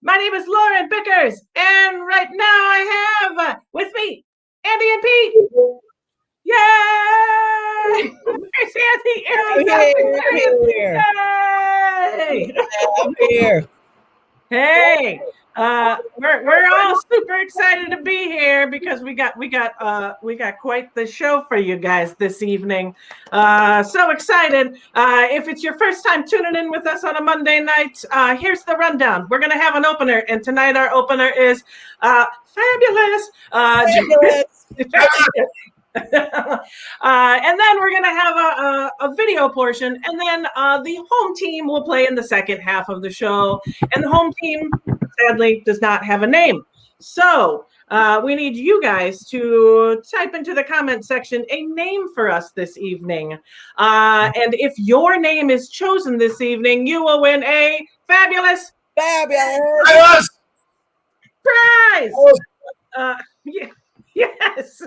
My name is Lauren Bickers, and right now I have with me Andy and Pete. Yay! Where's Andy? I'm Andy's out here. Yay! I'm here. Hey, we're all super excited to be here because we got quite the show for you guys this evening. So excited! If it's your first time tuning in with us on a Monday night, here's the rundown. We're gonna have an opener, and tonight our opener is fabulous. And then we're going to have a video portion, and then the home team will play in the second half of the show. And the home team, sadly, does not have a name. So we need you guys to type into the comment section a name for us this evening. And if your name is chosen this evening, you will win a fabulous Fabulous. prize. Yes.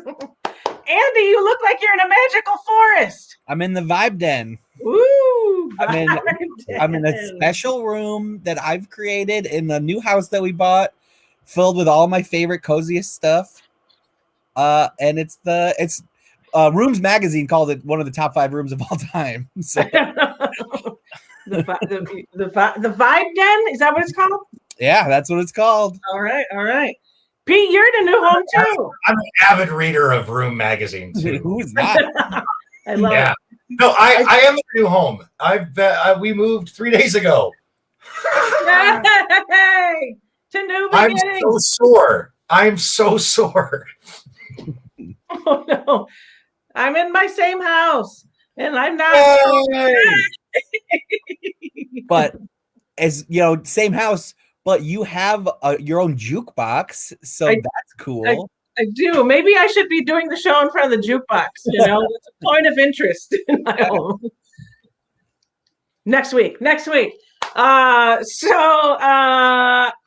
Andy, you look like you're in a magical forest. I'm in the vibe den. Ooh, I'm in a special room that I've created in the new house that we bought, filled with all my favorite coziest stuff. And it's Rooms Magazine called it one of the top 5 rooms of all time. So. the vibe den, is that what it's called? Yeah, that's what it's called. All right. Pete, you're in a new home too. I'm an avid reader of Room Magazine too. Who's not? I love it. No, I am in a new home. We moved 3 days ago. Hey, to new beginnings. I'm so sore. Oh no, I'm in my same house, and I'm not. But as you know, same house. But you have your own jukebox, so that's cool. I do. Maybe I should be doing the show in front of the jukebox. You know, it's a point of interest in my home. Next week. I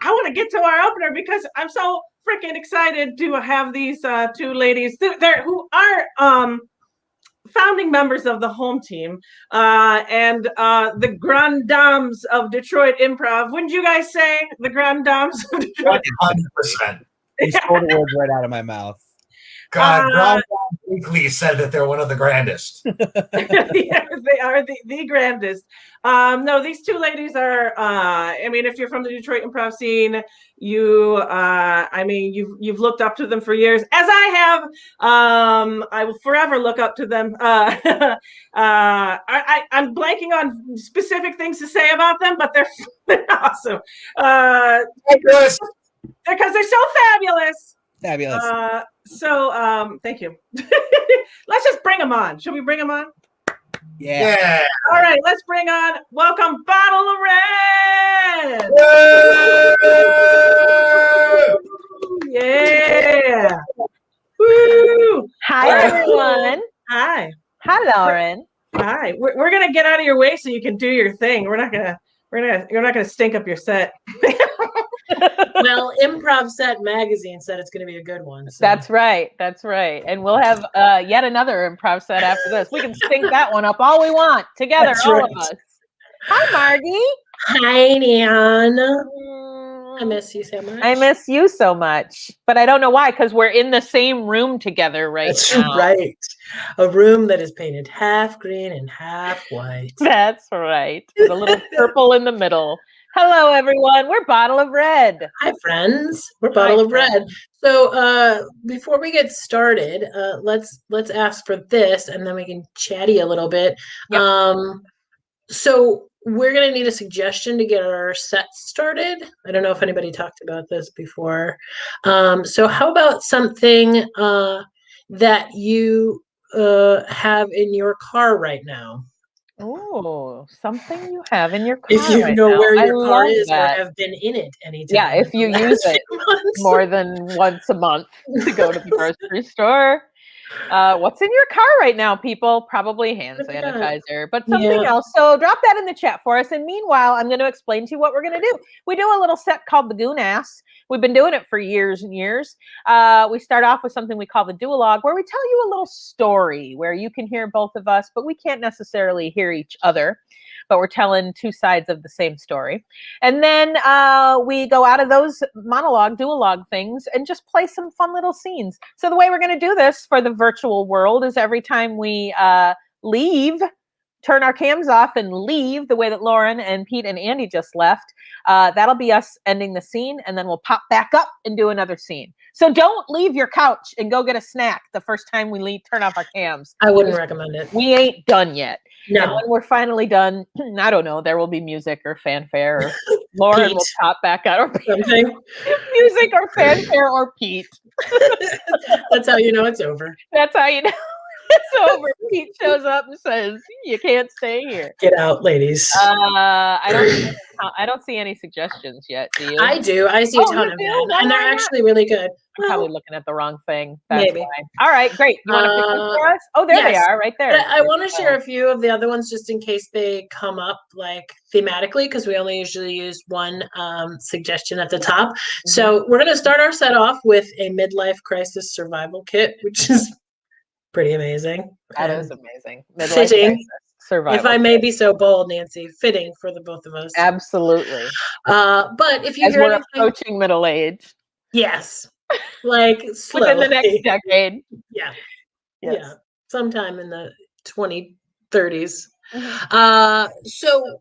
want to get to our opener because I'm so freaking excited to have these 2 ladies who are founding members of the home team and the Grand Dames of Detroit Improv. Wouldn't you guys say the Grand Dames of Detroit? 100%. You stole the words right out of my mouth. God, Ron Weekly said that they're one of the grandest. Yes, they are the grandest. No, these 2 ladies are. I mean, if you're from the Detroit improv scene, you've looked up to them for years, as I have. I will forever look up to them. I'm blanking on specific things to say about them, but they're awesome. Fabulous. Because they're so fabulous. Fabulous. Thank you. Let's just bring them on. Should we bring them on? Yeah. All right, let's bring on. Welcome, Bottle of Red. Woo! Yeah. Woo! Hi, everyone. Hi. Hi, Lauren. Hi. We're gonna get out of your way so you can do your thing. You're not gonna stink up your set. Well, Improv Set Magazine said it's going to be a good one. So. That's right. And we'll have yet another improv set after this. We can stink that one up all we want together, That's all right. of us. Hi, Margie. Hi, Nan. I miss you so much. I miss you so much, but I don't know why, because we're in the same room together right That's now. right. A room that is painted half green and half white. That's right. With a little purple in the middle. Hello, everyone. We're Bottle of Red. Hi, friends. We're Bottle of Red. So before we get started, let's ask for this, and then we can chatty a little bit. Yep. So we're going to need a suggestion to get our set started. I don't know if anybody talked about this before. So how about something that you have in your car right now? Oh, something you have in your car. If you right know now. where your car love is that. or have been in it anytime. Yeah, if you use it more than once a month to go to the grocery store. What's in your car right now, people? Probably hand sanitizer, but something else. So drop that in the chat for us. And meanwhile, I'm going to explain to you what we're going to do. We do a little set called the Goon Ass. We've been doing it for years and years. We start off with something we call the duologue, where we tell you a little story where you can hear both of us, but we can't necessarily hear each other. but we're telling two sides of the same story. And then we go out of those monologue, duologue things and just play some fun little scenes. So the way we're going to do this for the virtual world is every time we leave, turn our cams off and leave the way that Lauren and Pete and Andy just left, that'll be us ending the scene, and then we'll pop back up and do another scene. So don't leave your couch and go get a snack the first time we leave, turn off our cams. I wouldn't recommend it. We ain't done yet. No. And when we're finally done, I don't know, there will be music or fanfare, or Lauren will pop back out, or something. Music or fanfare or Pete. That's how you know it's over. That's how you know it's over. Pete shows up and says, "You can't stay here. Get out, ladies." I don't see any suggestions yet. Do you? I do. I see a ton of them, and they're actually really good. I'm probably looking at the wrong thing. That's maybe. Why. All right, great. You want to pick them for us? Oh, there they are, right there. I want to share a few of the other ones just in case they come up like thematically, because we only usually use one suggestion at the top. Mm-hmm. So we're going to start our set off with a midlife crisis survival kit, which is pretty amazing. That is amazing. Midlife fitting. Survival. If I may be so bold, Nancy, fitting for the both of us. Absolutely. But if you hear we're approaching middle age. Yes. Like within the next decade. Yeah. Yes. Yeah. Sometime in the 2030s. So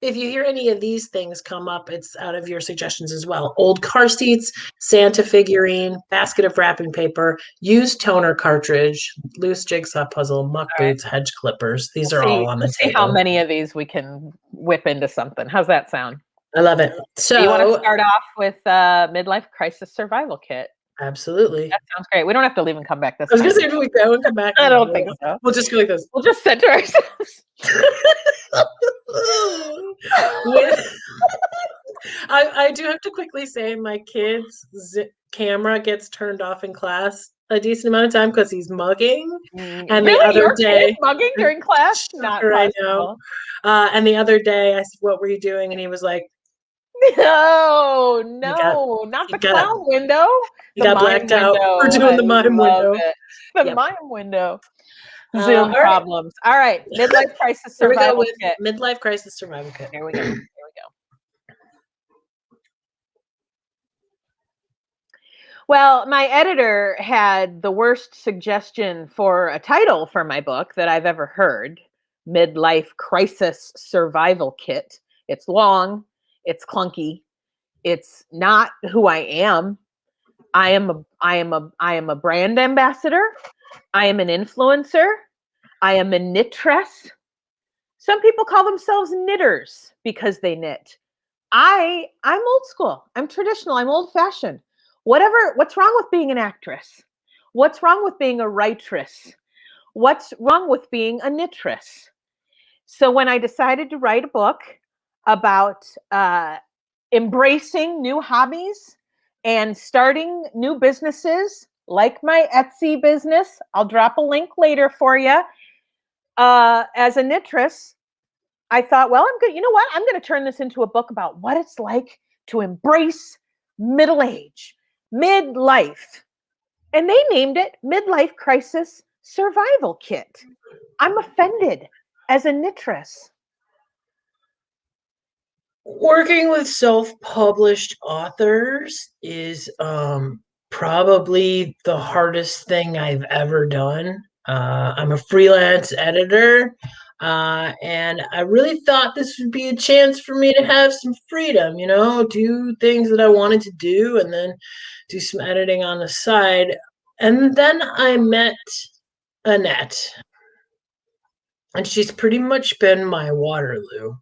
if you hear any of these things come up, it's out of your suggestions as well. Old car seats, Santa figurine, basket of wrapping paper, used toner cartridge, loose jigsaw puzzle, muck boots, hedge clippers. These are all on the table. See how many of these we can whip into something. How's that sound? I love it. So you want to start off with midlife crisis survival kit? Absolutely. That sounds great. We don't have to leave and come back this time. I was going to say, if we go and come back. I don't think so. We'll just go like this. We'll just center ourselves. I do have to quickly say my kid's camera gets turned off in class a decent amount of time because he's mugging. And really? The other day, mugging during class? Not I know. And the other day I said, "What were you doing?" And he was like, "No, not the clown window. You got blacked out for doing the mime window. The mime window." Zoom problems. All right, midlife crisis survival kit. Midlife crisis survival kit. Here we go. Well, my editor had the worst suggestion for a title for my book that I've ever heard. Midlife crisis survival kit. It's long. It's clunky. It's not who I am. I am a brand ambassador. I am an influencer. I am a knitress. Some people call themselves knitters because they knit. I'm old school. I'm traditional. I'm old fashioned. What's wrong with being an actress? What's wrong with being a writeress? What's wrong with being a knitress? So when I decided to write a book about embracing new hobbies and starting new businesses, like my Etsy business, I'll drop a link later for you. As a knitress, I thought, well, I'm good. You know what? I'm going to turn this into a book about what it's like to embrace middle age, midlife. And they named it Midlife Crisis Survival Kit. I'm offended as a knitress. Working with self-published authors is probably the hardest thing I've ever done. I'm a freelance editor, and I really thought this would be a chance for me to have some freedom, do things that I wanted to do and then do some editing on the side. And then I met Annette, and she's pretty much been my Waterloo.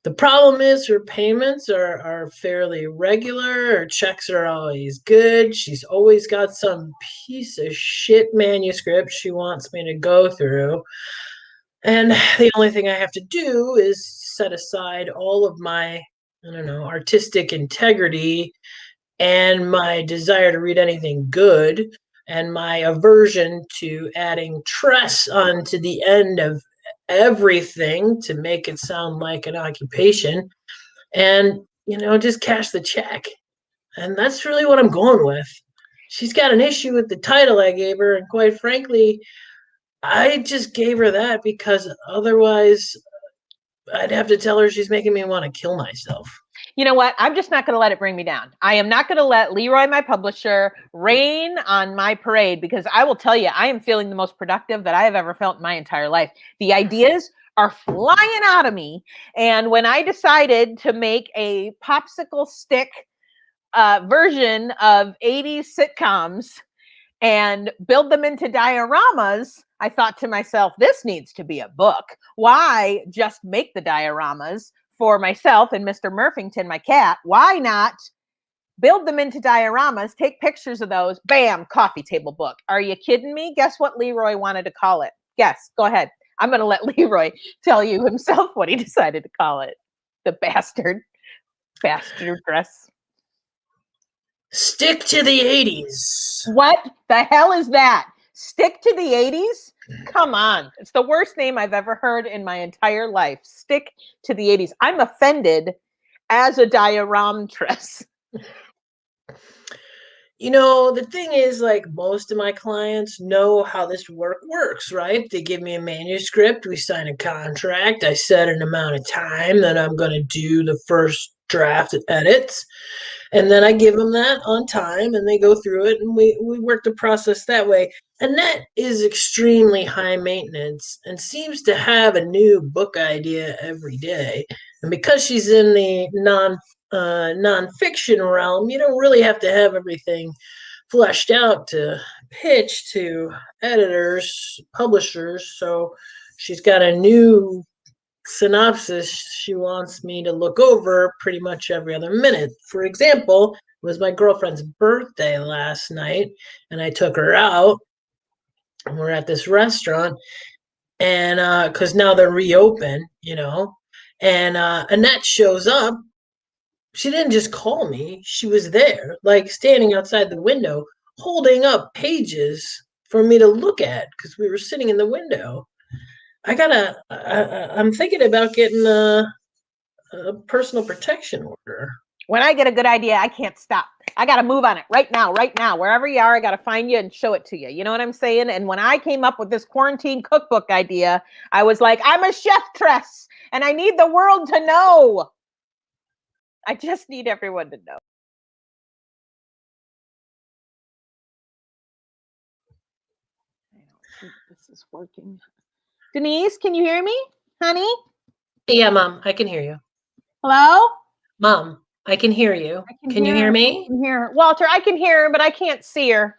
The problem is her payments are fairly regular. Her checks are always good. She's always got some piece of shit manuscript she wants me to go through. And the only thing I have to do is set aside all of my, artistic integrity and my desire to read anything good and my aversion to adding tress onto the end of everything to make it sound like an occupation and just cash the check. And that's really what I'm going with. She's got an issue with the title I gave her, and quite frankly, I just gave her that because otherwise I'd have to tell her she's making me want to kill myself. You know what? I'm just not going to let it bring me down. I am not going to let Leroy, my publisher, rain on my parade, because I will tell you, I am feeling the most productive that I have ever felt in my entire life. The ideas are flying out of me. And when I decided to make a popsicle stick version of 80s sitcoms and build them into dioramas, I thought to myself, this needs to be a book. Why just make the dioramas for myself and Mr. Murphington, my cat? Why not build them into dioramas, take pictures of those, bam, coffee table book. Are you kidding me? Guess what Leroy wanted to call it? Guess. Go ahead. I'm going to let Leroy tell you himself what he decided to call it. The bastard dress. Stick to the 80s. What the hell is that? Stick to the 80s? Come on. It's the worst name I've ever heard in my entire life. Stick to the 80s. I'm offended as a diorametress. You know, the thing is, like, most of my clients know how this work works, right? They give me a manuscript, we sign a contract, I set an amount of time that I'm going to do the first draft edits, and then I give them that on time, and they go through it, and we work the process that way. Annette is extremely high maintenance and seems to have a new book idea every day. And because she's in the nonfiction realm, you don't really have to have everything fleshed out to pitch to editors, publishers. So she's got a new synopsis she wants me to look over pretty much every other minute. For example, it was my girlfriend's birthday last night, and I took her out. And we're at this restaurant, and because now they're reopened, you know, and Annette shows up. She didn't just call me. She was there, like standing outside the window, holding up pages for me to look at because we were sitting in the window. I'm thinking about getting a personal protection order. When I get a good idea, I can't stop. I got to move on it right now. Wherever you are, I got to find you and show it to you. You know what I'm saying? And when I came up with this quarantine cookbook idea, I was like, I'm a chef-tress, and I need the world to know. I just need everyone to know. I don't think this is working. Denise, can you hear me, honey? Yeah, Mom, I can hear you. Hello? Mom, I can hear you. Can you hear me? I can hear her. Walter, I can hear her, but I can't see her.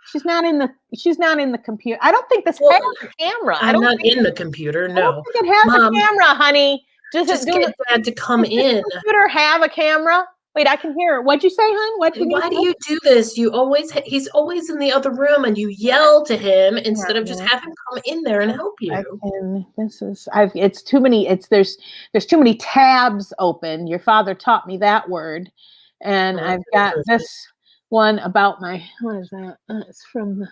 She's not in the computer. I don't think this has a camera. I'm not in the computer. No. I don't think it has Mom, a camera, honey. Does get Dad to come in. Does the computer have a camera? Wait, I can hear her. What'd you say, hon? Why do you do this? He's always in the other room, and you yell to him instead of just have him come in there and help you. It's too many. There's too many tabs open. Your father taught me that word, and I've got this one about what is that? It's from.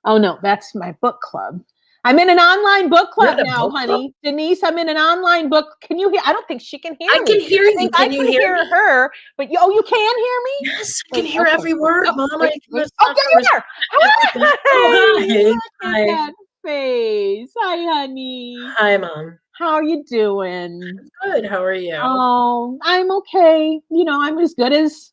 Oh no, that's my book club. I'm in an online book club now, honey. Denise, I'm in an online book. Can you hear? I don't think she can hear me. I can hear you. Can you hear her? But you can hear me? Yes, I can hear every word, Mom. There you are. Hi. Hi. Face. Hi, honey. Hi, Mom. How are you doing? Good. How are you? Oh, I'm okay. You know, I'm as good as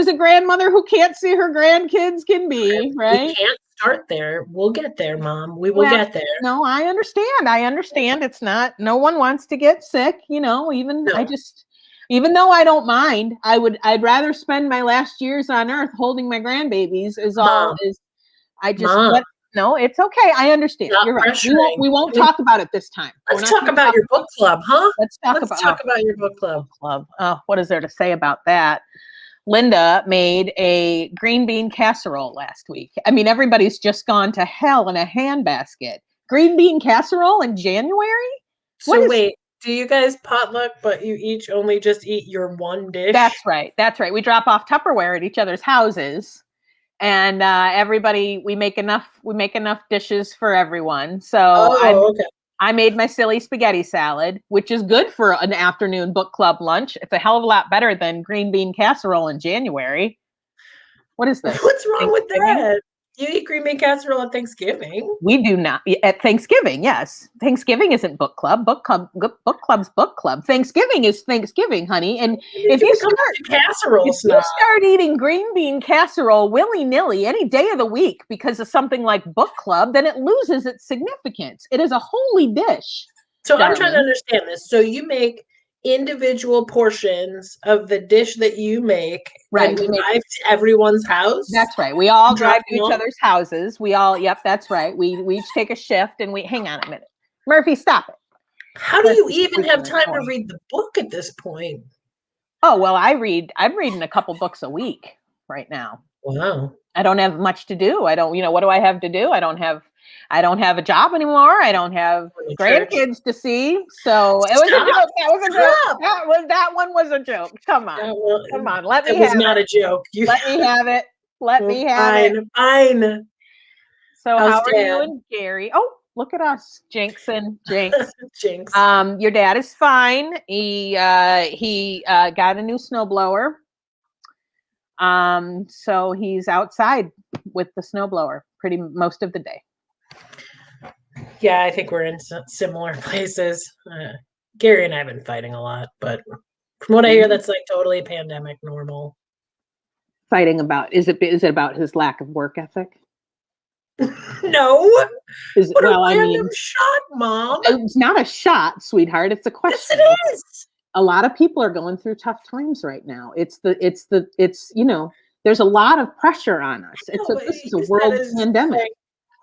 a grandmother who can't see her grandkids can be, right? We can't start there. We'll get there, Mom. We will get there. No, I understand. It's not, no one wants to get sick, you know, even though I don't mind, I'd rather spend my last years on earth holding my grandbabies no, it's okay. I understand. You're right. We won't talk about it this time. Let's talk about your book club, huh? Let's talk about your book club. Oh, what is there to say about that? Linda made a green bean casserole last week. I mean, everybody's just gone to hell in a handbasket. Green bean casserole in January? Wait, do you guys potluck, but you each only just eat your one dish? That's right. We drop off Tupperware at each other's houses, and everybody, we make enough dishes for everyone. So I made my silly spaghetti salad, which is good for an afternoon book club lunch. It's a hell of a lot better than green bean casserole in January. What is this? What's wrong with that? You eat green bean casserole at Thanksgiving. We do not at Thanksgiving. Yes, Thanksgiving isn't book club. Book club's book club. Thanksgiving is Thanksgiving, honey. And if you start eating green bean casserole willy nilly any day of the week because of something like book club, then it loses its significance. It is a holy dish. So darling. I'm trying to understand this. So you make individual portions of the dish that you make, right? We drive to everyone's house. That's right. We all drive to each other's houses. We all, yep, that's right. We each take a shift and we hang on a minute. Murphy, stop it. How do you even have time to read the book at this point? Oh, well, I'm reading a couple books a week right now. Wow. I don't have much to do. I don't, what do I have to do? I don't have a job anymore. I don't have grandkids to see. So it was a joke. That was a joke. That one was a joke. Come on. Come on. Let me have it. It was not a joke. Let me have it. Let me have it. Fine. So how are you and Gary? Oh, look at us. Jinx. Jinx. Your dad is fine. He got a new snowblower. So he's outside with the snowblower most of the day. Yeah, I think we're in similar places. Gary and I have been fighting a lot, but from what I hear, that's like totally pandemic normal. Fighting about, is it about his lack of work ethic? No. I mean, shot, Mom. It's not a shot, sweetheart. It's a question. Yes, it is. A lot of people are going through tough times right now. It's there's a lot of pressure on us. This is a world pandemic. Like,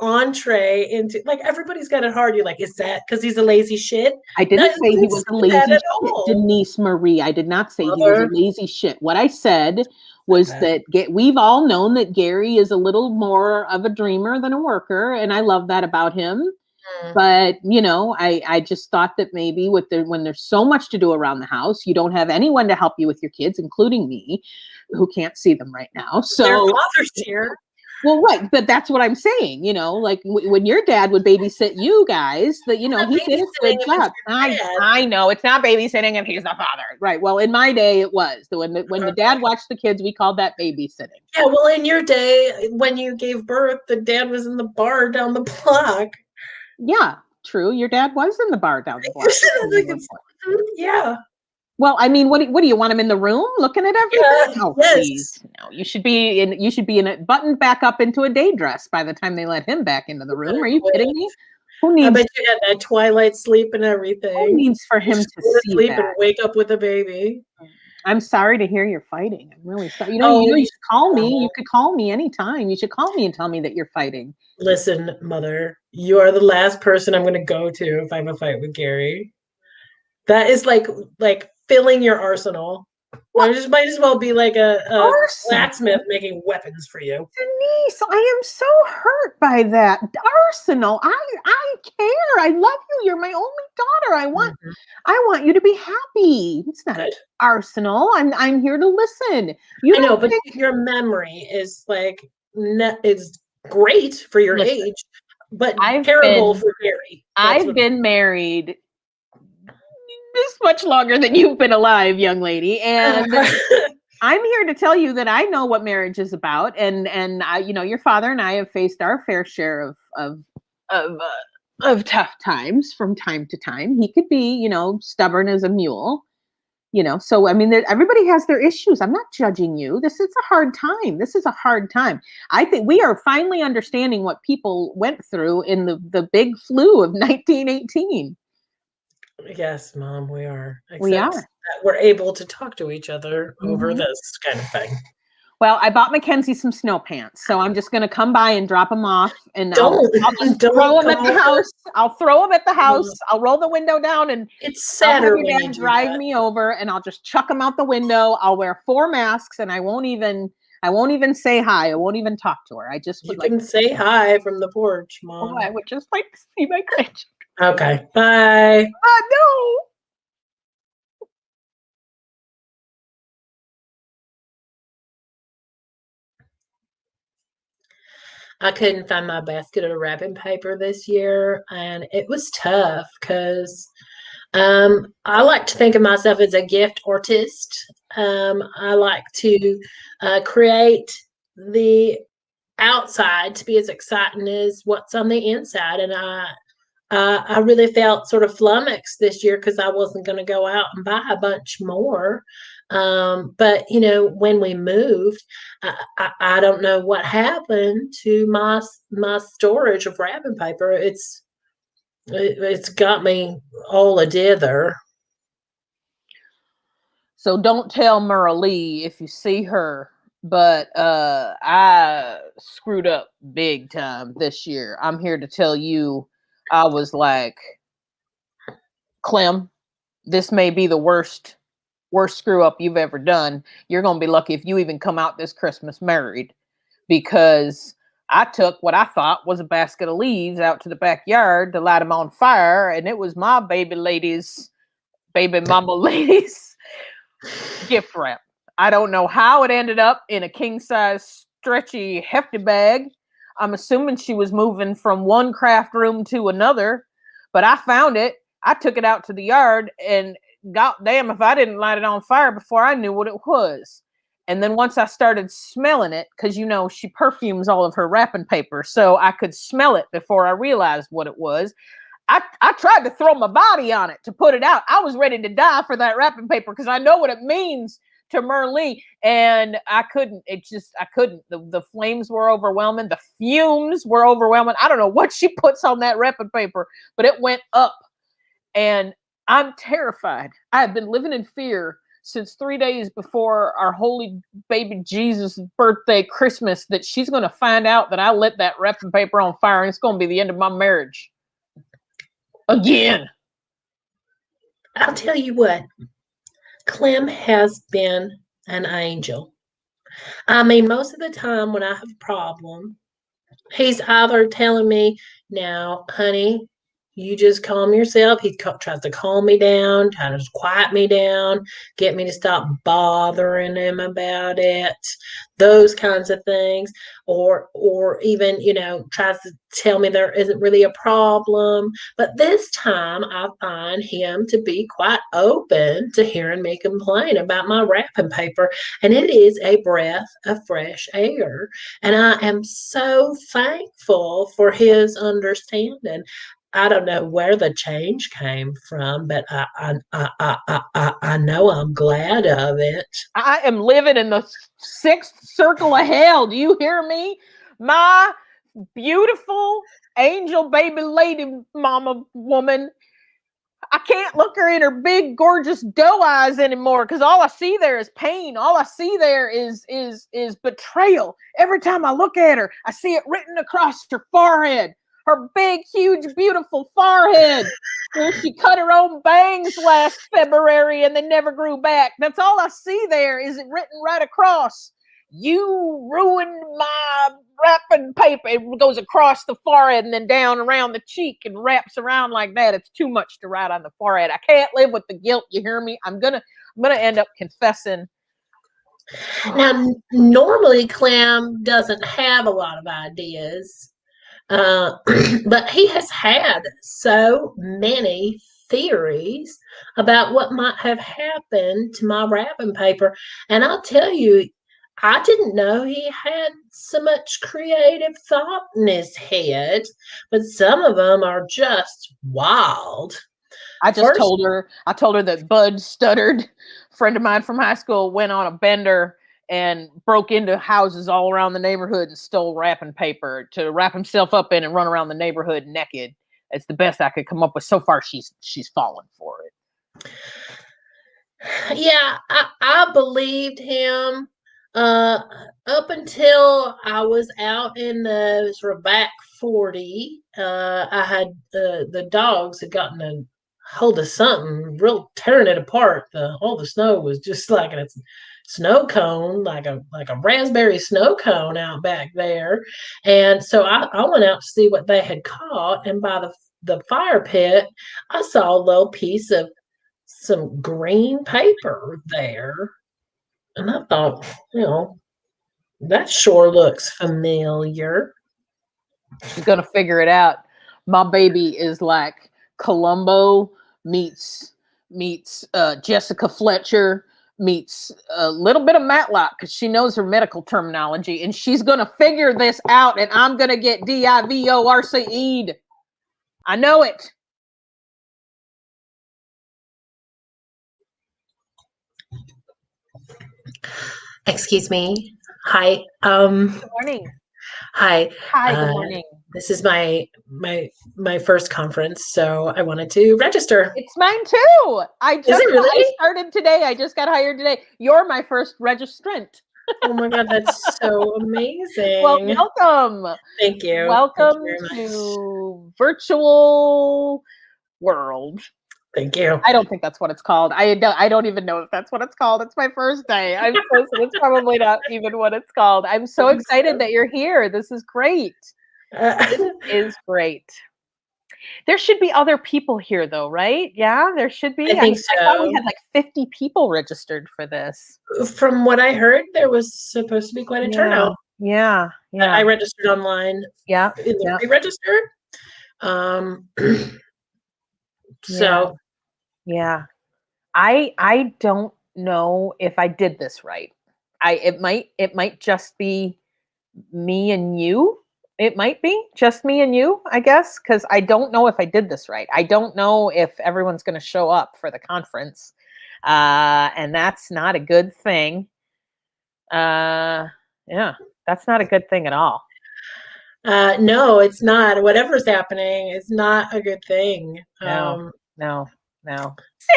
entree into, like, everybody's got it hard. You're like, is that because he's a lazy shit? I didn't say he was a lazy shit, Denise Marie. I did not say he was a lazy shit. What I said was that we've all known that Gary is a little more of a dreamer than a worker, and I love that about him. But I just thought that maybe when there's so much to do around the house, you don't have anyone to help you with your kids, including me, who can't see them right now. So their father's here. Well, right, but that's what I'm saying. Like when your dad would babysit you guys, that he did a good job. I know it's not babysitting if he's the father, right? Well, in my day, it was. When the dad watched the kids, we called that babysitting. Yeah, well, in your day, when you gave birth, the dad was in the bar down the block. Yeah, true. Your dad was in the bar down the block. Yeah. Well, I mean, what do you want him in the room looking at everything? Yeah, yes. Please. No, you should be in a buttoned back up into a day dress by the time they let him back into the room. Are you kidding me? Who needs? I bet you had that twilight sleep and everything. Who needs for him to sleep and wake up with a baby? I'm sorry to hear you're fighting. I'm really sorry. You should call me. You could call me anytime. You should call me and tell me that you're fighting. Listen, Mother, you are the last person I'm going to go to if I have a fight with Gary. That is like filling your arsenal. I just might as well be like a blacksmith making weapons for you. Denise, I am so hurt by that. Arsenal. I care. I love you. You're my only daughter. I want you to be happy. It's not an arsenal. I'm here to listen. I know, but your memory is is great for your age, but terrible for Gary. I've been married this much longer than you've been alive, young lady, and I'm here to tell you that I know what marriage is about, and I, your father and I have faced our fair share of tough times from time to time. He could be, stubborn as a mule, So I mean, everybody has their issues. I'm not judging you. This is a hard time. This is a hard time. I think we are finally understanding what people went through in the big flu of 1918. Yes, Mom, we are. We are. That we're able to talk to each other over this kind of thing. Well, I bought Mackenzie some snow pants, so I'm just going to come by and drop them off, and I'll just throw them at the house. I'll throw them at the house. I'll roll the window down, and it's Saturday. I'll have your dad drive me over, and I'll just chuck them out the window. I'll wear 4 masks, and I won't even say hi. I won't even talk to her. I just would can say hi from the porch, Mom. Oh, I would just like to see my grandchildren. Okay, bye. No. I couldn't find my basket of wrapping paper this year, and it was tough because I like to think of myself as a gift artist. I like to create the outside to be as exciting as what's on the inside. And I really felt sort of flummoxed this year because I wasn't going to go out and buy a bunch more. But when we moved, I don't know what happened to my storage of wrapping paper. It's got me all a dither. So don't tell Merle Lee if you see her, but I screwed up big time this year. I'm here to tell you, I was like, Clem, this may be the worst screw up you've ever done. You're going to be lucky if you even come out this Christmas married, because I took what I thought was a basket of leaves out to the backyard to light them on fire. And it was my baby mama lady's gift wrap. I don't know how it ended up in a king size stretchy hefty bag. I'm assuming she was moving from one craft room to another, but I found it. I took it out to the yard, and god damn if I didn't light it on fire before I knew what it was. And then once I started smelling it, because she perfumes all of her wrapping paper, so I could smell it before I realized what it was. I tried to throw my body on it to put it out. I was ready to die for that wrapping paper because I know what it means to Merle, and I couldn't. I couldn't. The flames were overwhelming. The fumes were overwhelming. I don't know what she puts on that wrapping paper, but it went up. And I'm terrified. I have been living in fear since 3 days before our holy baby Jesus' birthday, Christmas, that she's going to find out that I lit that wrapping paper on fire, and it's going to be the end of my marriage. Again. I'll tell you what, Clem has been an angel. I mean, most of the time when I have a problem, he's either telling me, now, honey, you just calm yourself. He tries to calm me down, tries to quiet me down, get me to stop bothering him about it, those kinds of things. Or even, tries to tell me there isn't really a problem. But this time I find him to be quite open to hearing me complain about my wrapping paper. And it is a breath of fresh air. And I am so thankful for his understanding. I don't know where the change came from, but I know I'm glad of it. I am living in the sixth circle of hell. Do you hear me? My beautiful angel baby lady mama woman, I can't look her in her big gorgeous doe eyes anymore, because all I see there is pain. All I see there is betrayal. Every time I look at her, I see it written across her forehead. Her big, huge, beautiful forehead, where she cut her own bangs last February and they never grew back. That's all I see there, is it written right across. You ruined my wrapping paper. It goes across the forehead and then down around the cheek and wraps around like that. It's too much to write on the forehead. I can't live with the guilt. You hear me? I'm gonna end up confessing. Now, normally Clem doesn't have a lot of ideas. But he has had so many theories about what might have happened to my wrapping paper. And I'll tell you, I didn't know he had so much creative thought in his head, but some of them are just wild. I told her that Bud Stuttered, a friend of mine from high school, went on a bender and broke into houses all around the neighborhood and stole wrapping paper to wrap himself up in and run around the neighborhood naked. It's the best I could come up with. So far, she's fallen for it. Yeah, I believed him up until I was out in the sort of back 40. I had the dogs had gotten a hold of something, real tearing it apart. All the snow was just like a snow cone, like a raspberry snow cone out back there. And so I went out to see what they had caught, and by the fire pit, I saw a little piece of some green paper there. And I thought, that sure looks familiar. She's gonna figure it out. My baby is like Columbo meets Jessica Fletcher meets a little bit of Matlock because she knows her medical terminology, and she's gonna figure this out, and I'm gonna get DIVORCE'd. I know it. Excuse me. Hi. Good morning. Hi. Hi, good morning. This is my first conference, so I wanted to register. It's mine too. I really? started today. I just got hired today. You're my first registrant. Oh my god, that's so amazing. Well, welcome. Thank you. Welcome Thank you very to virtual world. Thank you. I don't think that's what it's called. I don't even know if that's what it's called. It's my first day. I'm so it's probably not even what it's called. I'm so excited that you're here. This is great. This is great. There should be other people here though, right? Yeah, there should be. I think so. I thought we had like 50 people registered for this. From what I heard, there was supposed to be quite a turnout. Yeah. I registered online. Yeah. In the pre-register. So yeah. I don't know if I did this right. It might just be me and you. It might be just me and you, I guess, because I don't know if I did this right. I don't know if everyone's going to show up for the conference, and that's not a good thing. Yeah, that's not a good thing at all. No, it's not. Whatever's happening is not a good thing. No. See?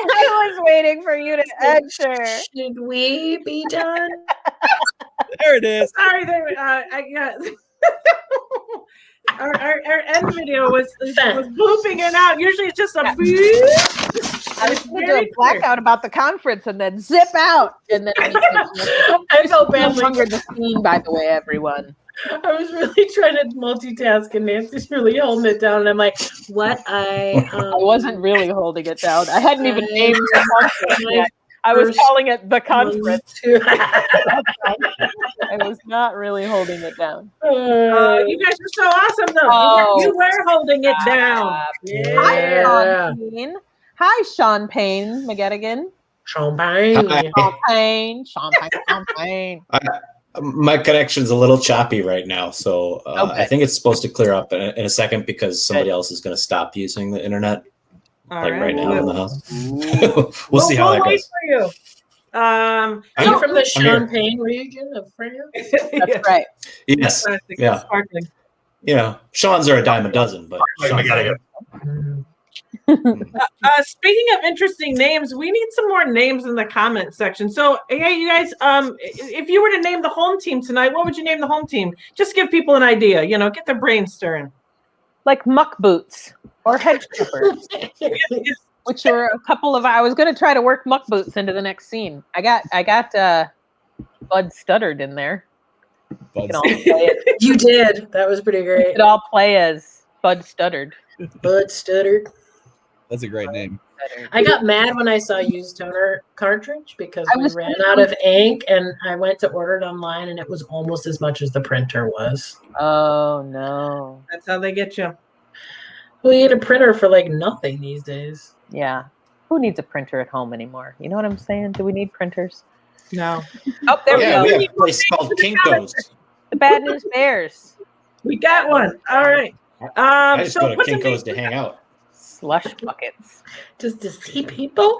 I was waiting for you to enter. Should we be done? There it is. Sorry, our end video was booping it out. Usually it's just a boop. I was going to do a blackout about the conference and then zip out. And then I felt badly. No longer the scene, by the way, everyone. I was really trying to multitask, and Nancy's really holding it down. And I'm like, what? I wasn't really holding it down. I hadn't even named the conference yet. I was calling it the conference. I was not really holding it down. You guys are so awesome, though. You were holding it down. Yeah. Hi, Sean Payne. Hi, Sean Payne McGettigan. Sean Payne. Sean Payne. My connection's a little choppy right now, so I think it's supposed to clear up in a second because somebody else is going to stop using the internet right now in the house. We'll see how that goes. For you. Are you from the Sean Payne region of France? That's right. Yes. Yeah. Sparkling. Yeah. Sean's are a dime a dozen, but speaking of interesting names, we need some more names in the comment section. So, hey, you guys, if you were to name the home team tonight, what would you name the home team? Just give people an idea. Get their brains stirring. Like muck boots or hedge clippers, which are a couple of. I was going to try to work muck boots into the next scene. I got Bud Stuttered in there. You can all play it. You did. That was pretty great. You could all play as Bud Stuttered. Bud Stuttered. That's a great name. I got mad when I saw used toner cartridge because we ran out of ink, and I went to order it online, and it was almost as much as the printer was. Oh no! That's how they get you. Well, you get a printer for like nothing these days. Yeah. Who needs a printer at home anymore? You know what I'm saying? Do we need printers? No. Oh, there we go. We have a place called Kinko's. The Bad News Bears. We got one. All right. I just go to Kinko's to hang out. Slush buckets. Just to see people.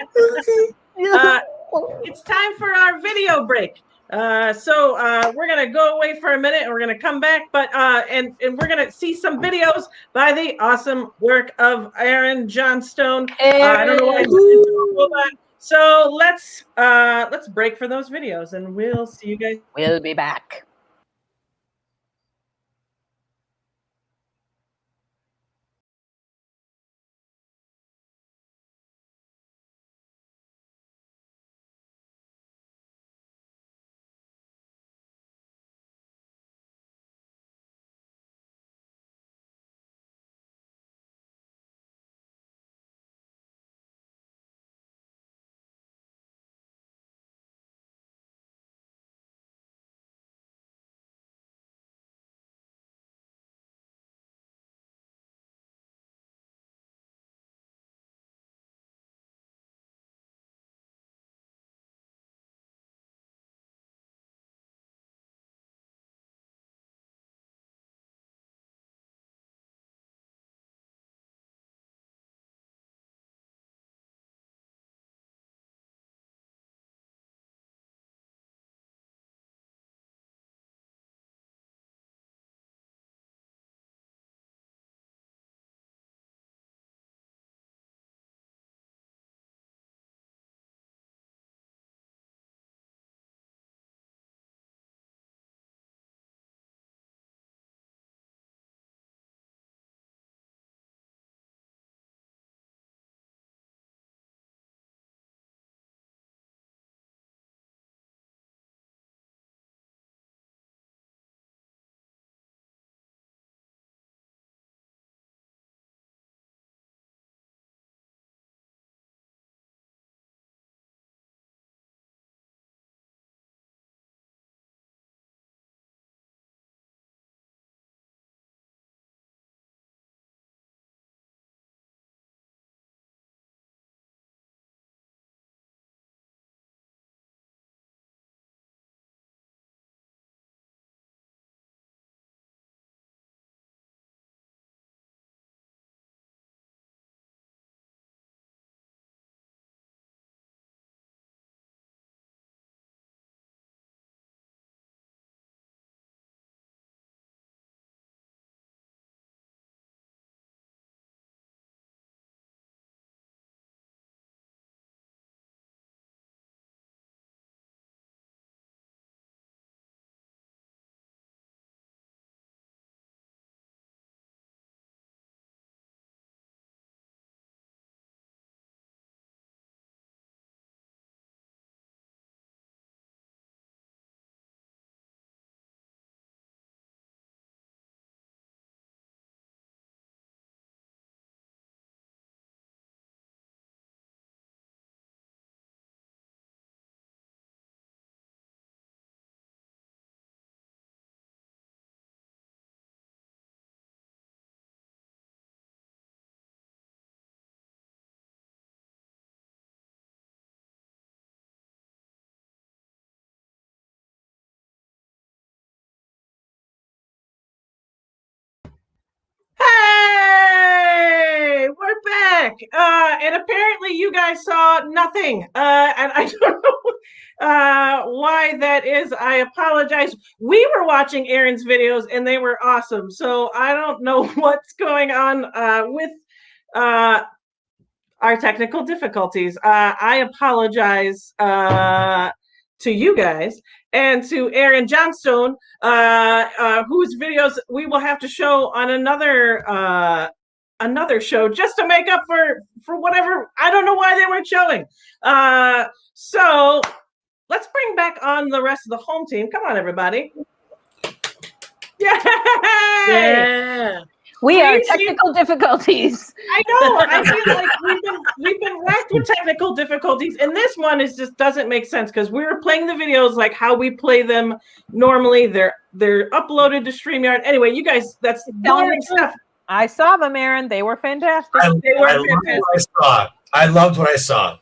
It's time for our video break. So we're gonna go away for a minute, and we're gonna come back, but and we're gonna see some videos by the awesome work of Aaron Johnstone. I don't know why. So let's break for those videos, and we'll see you guys. We'll be back. back. And apparently you guys saw nothing. And I don't know why that is. I apologize. We were watching Aaron's videos and they were awesome. So I don't know what's going on with our technical difficulties. I apologize to you guys and to Aaron Johnstone, whose videos we will have to show on another show just to make up for whatever. I don't know why they weren't showing. So let's bring back on the rest of the home team. Come on, everybody. Yay! Yeah. We are technical difficulties. I know. I feel like we've been racked with technical difficulties, and this one is just doesn't make sense because we were playing the videos like how we play them normally. They're uploaded to StreamYard. Anyway, you guys, that's boring stuff. I saw them, Aaron. They were fantastic. I loved what I saw.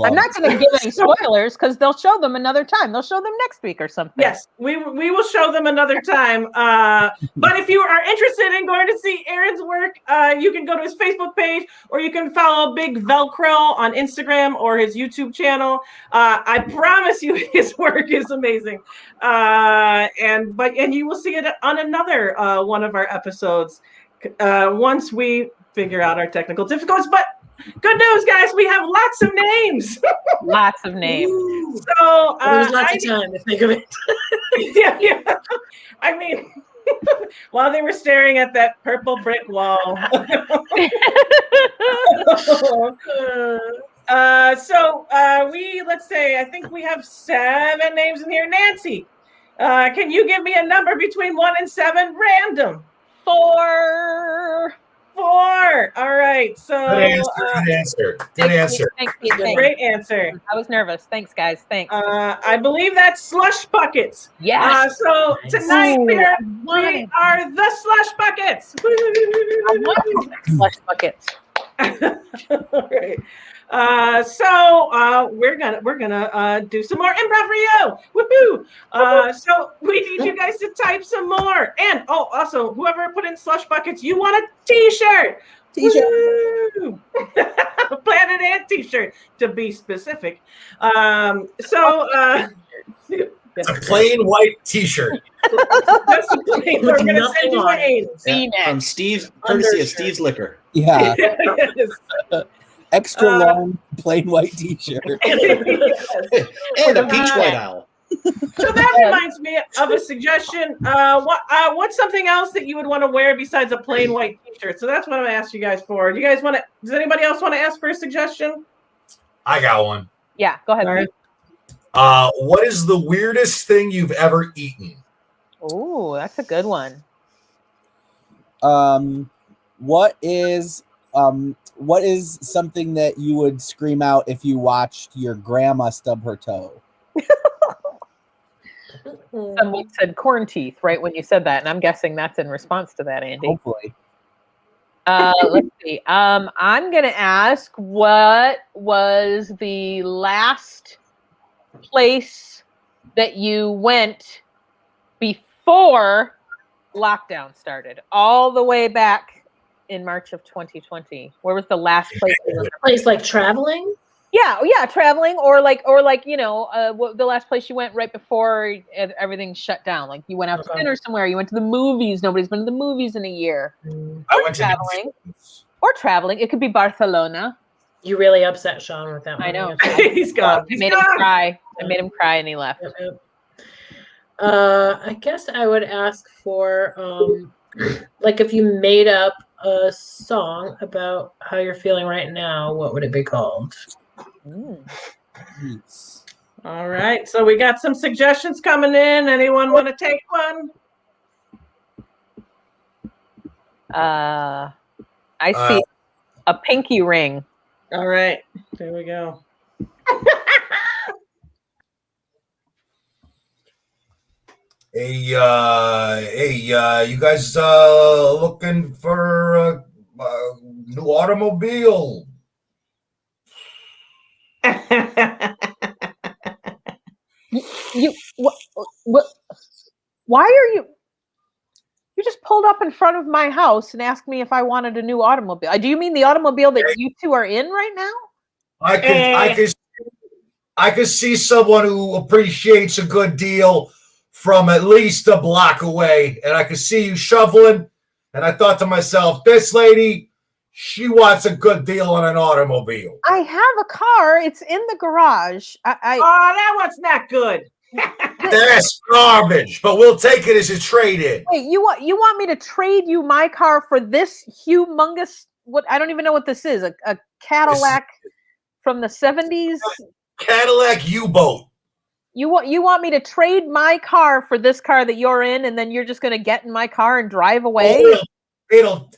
I'm not going to give any spoilers because they'll show them another time. They'll show them next week or something. Yes, we will show them another time. But if you are interested in going to see Aaron's work, you can go to his Facebook page or you can follow Big Velcro on Instagram or his YouTube channel. I promise you his work is amazing. And you will see it on another one of our episodes once we figure out our technical difficulties. But good news, guys, we have lots of names. Lots of names. So there's lots of time to think of it. yeah. I mean, while they were staring at that purple brick wall. Let's say, I think we have 7 names in here. Nancy, can you give me a number between 1 and 7? Random. 4. All right. So good answer. Thanks. Great answer. I was nervous. Thanks, guys. Thanks. I believe that's slush buckets. Yes. So tonight we are the slush buckets. Slush buckets. All right. We're gonna do some more improv for you. Woohoo! So we need you guys to type some more. And also whoever put in slush buckets, you want a T-shirt. T-shirt. Planet Ant T-shirt to be specific. It's a plain white T-shirt. That's plain. We're gonna send you names. From Steve, courtesy of Steve's Liquor. Yeah. Extra long, plain white T-shirt. And a peach white owl. So that reminds me of a suggestion. What's something else that you would want to wear besides a plain white T-shirt? So that's what I'm going to ask you guys for. Do you guys want to? Does anybody else want to ask for a suggestion? I got one. Yeah, go ahead. Right. What is the weirdest thing you've ever eaten? Oh, that's a good one. What is something that you would scream out if you watched your grandma stub her toe? Someone said corn teeth right when you said that, and I'm guessing that's in response to that, Andy. Hopefully. Let's see. I'm gonna ask, what was the last place that you went before lockdown started, all the way back in March of 2020? Where was the last place? Place like traveling? Yeah, traveling, or like the last place you went right before everything shut down. Like you went out to dinner somewhere, you went to the movies. Nobody's been to the movies in a year. I went traveling. Or traveling. It could be Barcelona. You really upset Sean with that one. I know. He's gone. I made him cry. I made him cry, and he left. Yep. I guess I would ask for like if you made up a song about how you're feeling right now, what would it be called? All right. So we got some suggestions coming in. Anyone want to take one? I see a pinky ring. All right. There we go. Hey, you guys looking for a new automobile? What? Why are you? You just pulled up in front of my house and ask me if I wanted a new automobile. Do you mean the automobile that you two are in right now? I could see someone who appreciates a good deal from at least a block away, and I could see you shoveling. And I thought to myself, this lady, she wants a good deal on an automobile. I have a car. It's in the garage. Oh, that one's not good. That's garbage, but we'll take it as a trade-in. Wait, you want me to trade you my car for this humongous? What, I don't even know what this is. A Cadillac from the 70s. Cadillac U-boat. You want me to trade my car for this car that you're in, and then you're just going to get in my car and drive away? It'll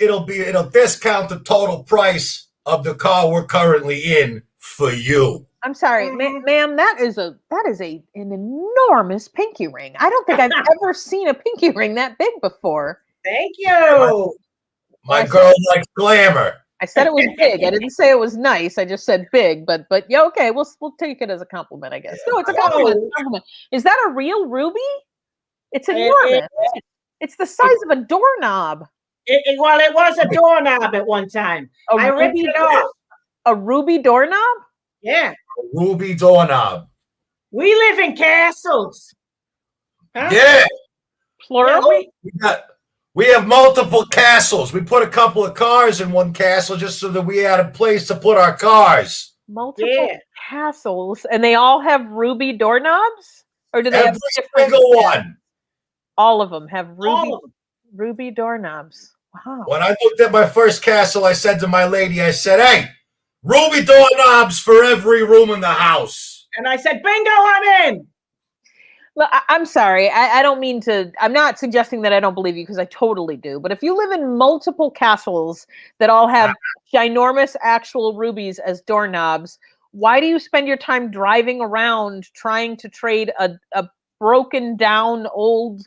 discount the total price of the car we're currently in for you. I'm sorry, ma'am. That is an enormous pinky ring. I don't think I've ever seen a pinky ring that big before. Thank you. My girl likes glamour. I said it was big. I didn't say it was nice. I just said big. But yeah, okay. We'll take it as a compliment, I guess. No, it's a compliment. Is that a real ruby? It's enormous. It's the size of a doorknob. It was a doorknob at one time. I ripped it off. A ruby doorknob? Yeah. A ruby doorknob. We live in castles. Huh? Yeah. Plural? We have multiple castles. We put a couple of cars in one castle just so that we had a place to put our cars. Multiple castles, and they all have ruby doorknobs? Or do they have different single one? All of them have ruby doorknobs. Wow. When I looked at my first castle, I said to my lady, I said, hey, ruby doorknobs for every room in the house. And I said, bingo, I'm in. Look, I'm sorry. I don't mean to. I'm not suggesting that I don't believe you, because I totally do. But if you live in multiple castles that all have ginormous actual rubies as doorknobs, why do you spend your time driving around trying to trade a broken down old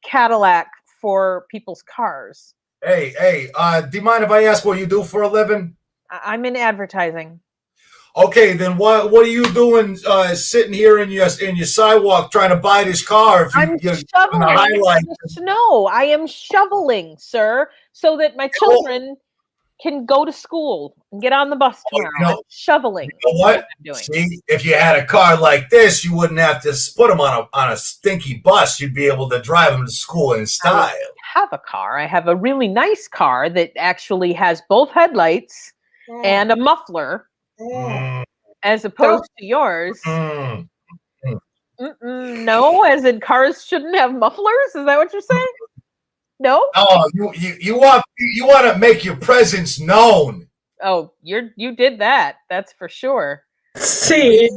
Cadillac for people's cars? Hey, do you mind if I ask what you do for a living? I'm in advertising. Okay, then what are you doing sitting here in your sidewalk trying to buy this car? I'm shoveling the snow. I am shoveling, sir, so that my children can go to school and get on the bus tomorrow. I'm shoveling. You know what? See, if you had a car like this, you wouldn't have to put them on a stinky bus. You'd be able to drive them to school in style. I have a car. I have a really nice car that actually has both headlights and a muffler. As opposed to yours. No, as in cars shouldn't have mufflers? Is that what you're saying? No? Oh, you want to make your presence known. Oh, you did that. That's for sure. See.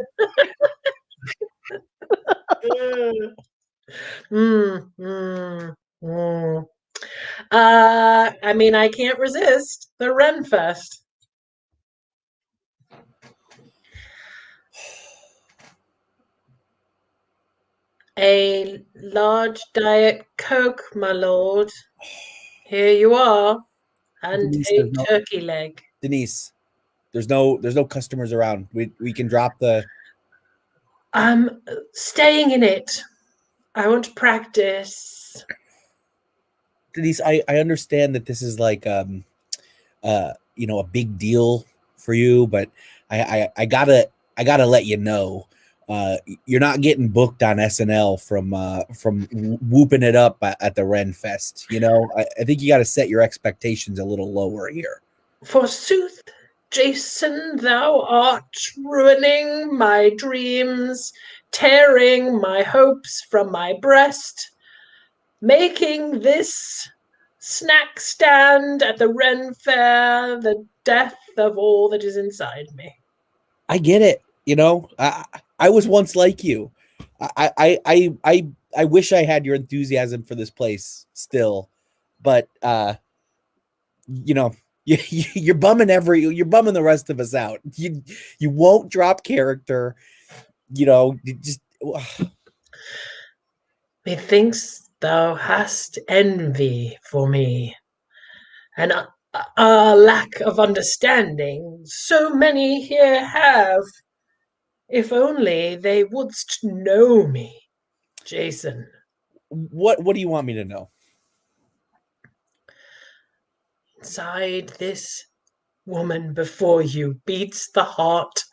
I mean, I can't resist the Renfest. A large Diet Coke, my lord. Here you are. And Denise, a turkey leg. Denise, there's no customers around. We can drop the... I'm staying in it. I want to practice. Denise, I understand that this is like a big deal for you, but I gotta let you know. You're not getting booked on SNL from whooping it up at the Renfest. You know, I think you got to set your expectations a little lower here. Forsooth, Jason, thou art ruining my dreams, tearing my hopes from my breast, making this snack stand at the Ren Fair the death of all that is inside me. I get it. You know, I was once like you. I wish I had your enthusiasm for this place still, but you're bumming the rest of us out. You won't drop character. You know, just methinks thou hast envy for me, and a lack of understanding so many here have. If only they wouldst know me, Jason. What do you want me to know? inside this woman before you beats the heart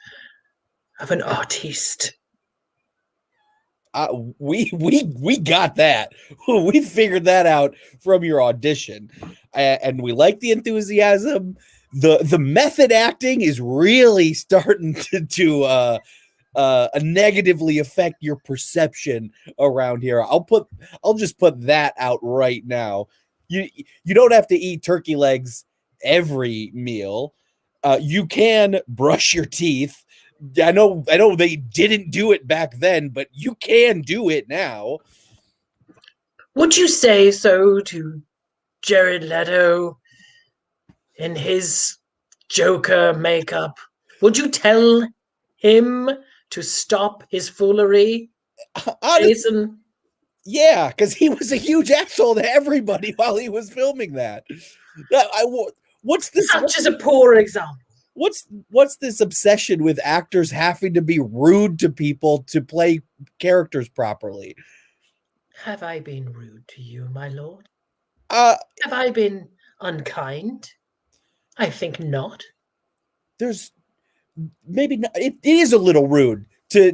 of an artist. We got that. We figured that out from your audition, and we like the enthusiasm. The method acting is really starting to negatively affect your perception around here. I'll just put that out right now. You don't have to eat turkey legs every meal. You can brush your teeth. I know they didn't do it back then, but you can do it now. Would you say so to Jared Leto in his Joker makeup? Would you tell him to stop his foolery, Jason? Yeah, because he was a huge asshole to everybody while he was filming that. What's this? Such as a poor example. What's this obsession with actors having to be rude to people to play characters properly? Have I been rude to you, my lord? Have I been unkind? I think not. There's maybe not, it is a little rude to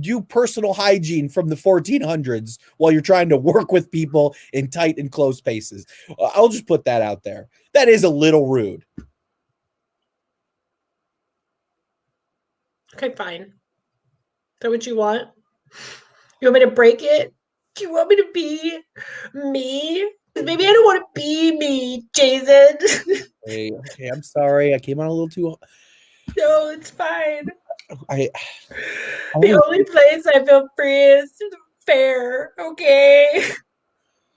do personal hygiene from the 1400s while you're trying to work with people in tight and close spaces. I'll just put that out there. That is a little rude. Okay, fine. Is that what you want? You want me to break it? Do you want me to be me? Maybe I don't want to be me, Jason. Okay, I'm sorry. I came on a little too. No, it's fine. I The only place I feel free is fair, okay?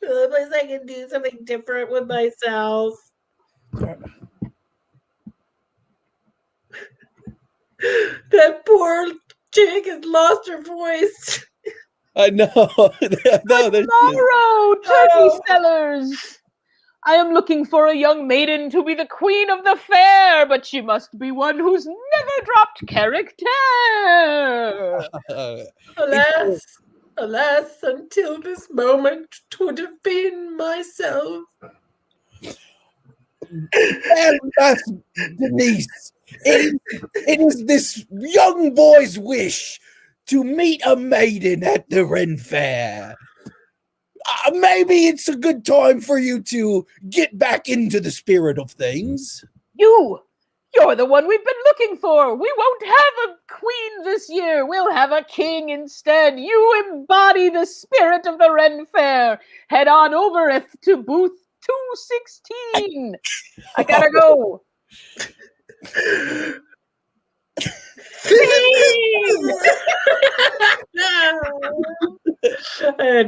The only place I can do something different with myself. That poor chick has lost her voice. No, Tomorrow, turkey sellers. I am looking for a young maiden to be the queen of the fair, but she must be one who's never dropped character. Alas, until this moment, 'twould have been myself. That's Denise. It is this young boy's wish to meet a maiden at the Ren Fair. Maybe it's a good time for you to get back into the spirit of things. You're the one we've been looking for. We won't have a queen this year. We'll have a king instead. You embody the spirit of the Ren Fair. Head on over to booth 216. I gotta go.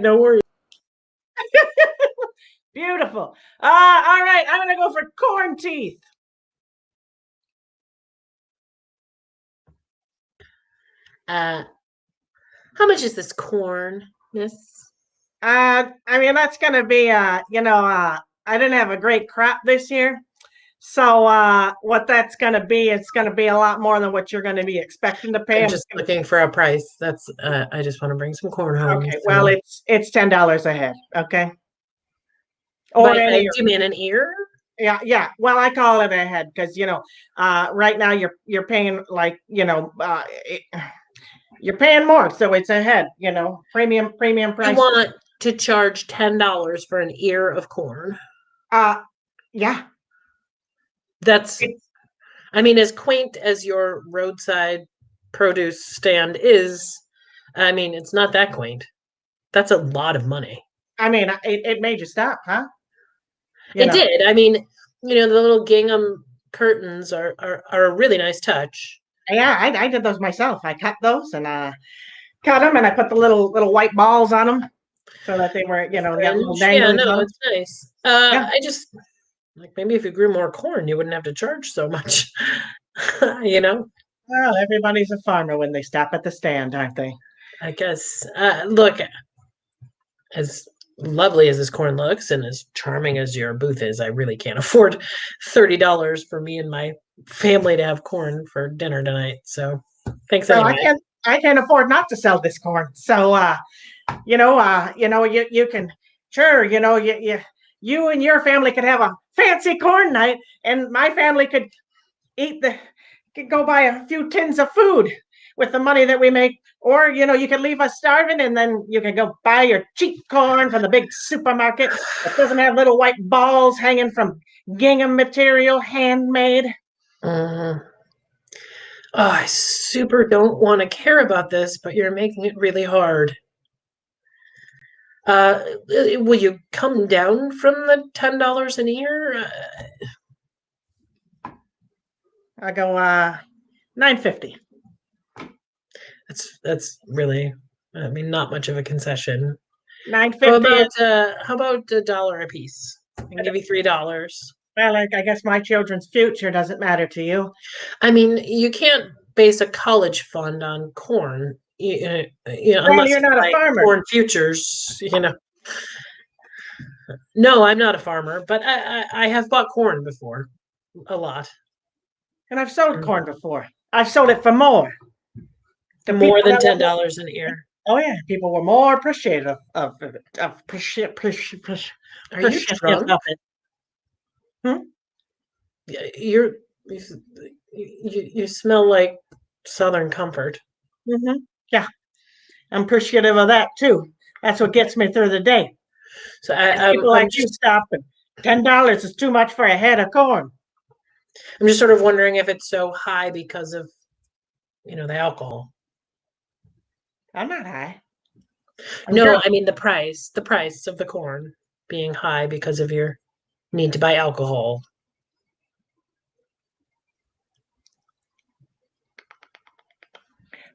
No worries. Beautiful. All right, I'm gonna go for corn teeth. How much is this corn, miss? I mean, that's gonna be I didn't have a great crop this year. So what that's gonna be, it's gonna be a lot more than what you're gonna be expecting to pay. I'm just looking for a price. That's I just want to bring some corn home. Okay, well it's $10 a head, okay? Or do you mean an ear? Yeah. Well, I call it a head because right now you're paying like you're paying more, so it's a head. Premium price. I want to charge $10 for an ear of corn. Yeah. That's. I mean, as quaint as your roadside produce stand is, I mean, it's not that quaint. That's a lot of money. I mean, it made you stop, huh? It did. I mean, the little gingham curtains are a really nice touch. Yeah, I did those myself. I cut those and cut them, and I put the little white balls on them so that they were, they got little danglers. Yeah, no, it's nice. I just like maybe if you grew more corn, you wouldn't have to charge so much. Well, everybody's a farmer when they stop at the stand, aren't they? I guess. Look, as lovely as this corn looks and as charming as your booth is, I really can't afford $30 for me and my family to have corn for dinner tonight. So thanks anyway. I can't afford not to sell this corn. So you can sure, you and your family could have a fancy corn night, and my family could go buy a few tins of food with the money that we make. Or, you could leave us starving, and then you can go buy your cheap corn from the big supermarket that doesn't have little white balls hanging from gingham material, handmade. Oh, I super don't want to care about this, but you're making it really hard. Will you come down from the $10 an ear? I go $9.50. That's really, not much of a concession. $9.50. How about $1 a piece? I can give you $3. Well, I guess my children's future doesn't matter to you. You can't base a college fund on corn. Unless you're not a farmer. Corn futures, No, I'm not a farmer, but I have bought corn before, a lot. And I've sold corn before. I've sold it for more. More than $10 an ear. Oh yeah, people were more appreciative of Are you drunk? You smell like Southern Comfort. Mm-hmm. Yeah, I'm appreciative of that too. That's what gets me through the day. So people like you stop, and $10 is too much for a head of corn. I'm just sort of wondering if it's so high because of, the alcohol. I'm not high. No, I mean the price of the corn being high because of your need to buy alcohol.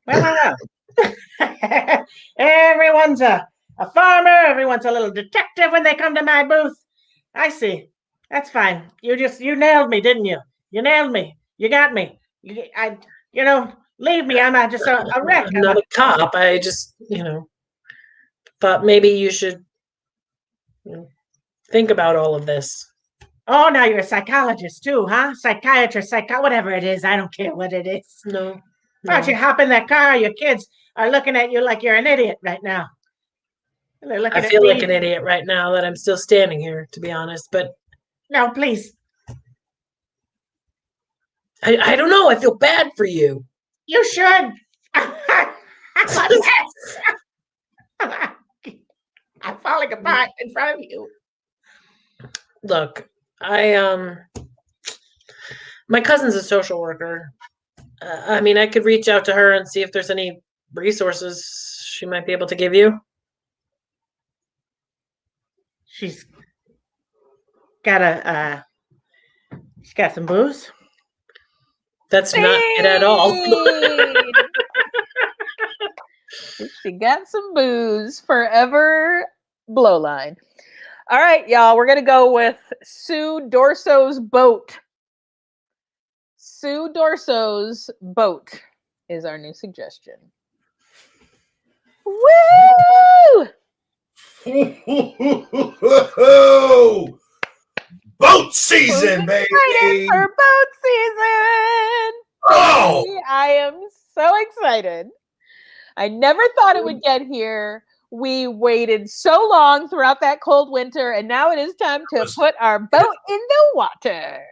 Well, everyone's a farmer. Everyone's a little detective when they come to my booth. I see. That's fine. You nailed me, didn't you? You nailed me. You got me. Leave me. I'm just a wreck. I'm not a cop. I just, thought maybe you should think about all of this. Oh, now you're a psychologist too, huh? Psychiatrist, whatever it is. I don't care what it is. No. Why don't you hop in that car? Your kids are looking at you like you're an idiot right now. I feel like an idiot right now that I'm still standing here, to be honest. But no, please. I don't know. I feel bad for you. You should. I'm falling apart in front of you. Look, my cousin's a social worker. I could reach out to her and see if there's any resources she might be able to give you. She's got some booze. That's not it at all. She got some booze. Forever blowline. All right, y'all. We're going to go with Sue Dorso's boat. Sue Dorso's boat is our new suggestion. Woo! Boat season, baby! For boat season! Oh! I am so excited. I never thought it would get here. We waited so long throughout that cold winter, and now it is time to put our boat in the water.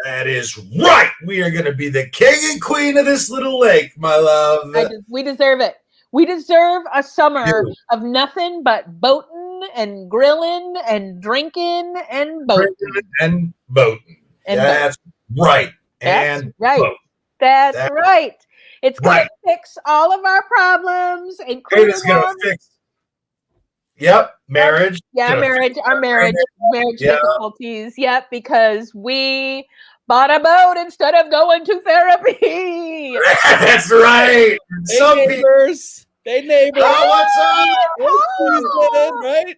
That is right. We are going to be the king and queen of this little lake, my love. We deserve it. We deserve a summer of nothing but boating and grilling and drinking and boating. And boating. That's right. That's right. That's right. It's going to fix all of our problems, including it's going to fix. Yep, marriage. Our marriage difficulties. Yep, because we bought a boat instead of going to therapy. That's right. Some neighbors. Hey, neighbors. Oh, what's up? Boat season, right?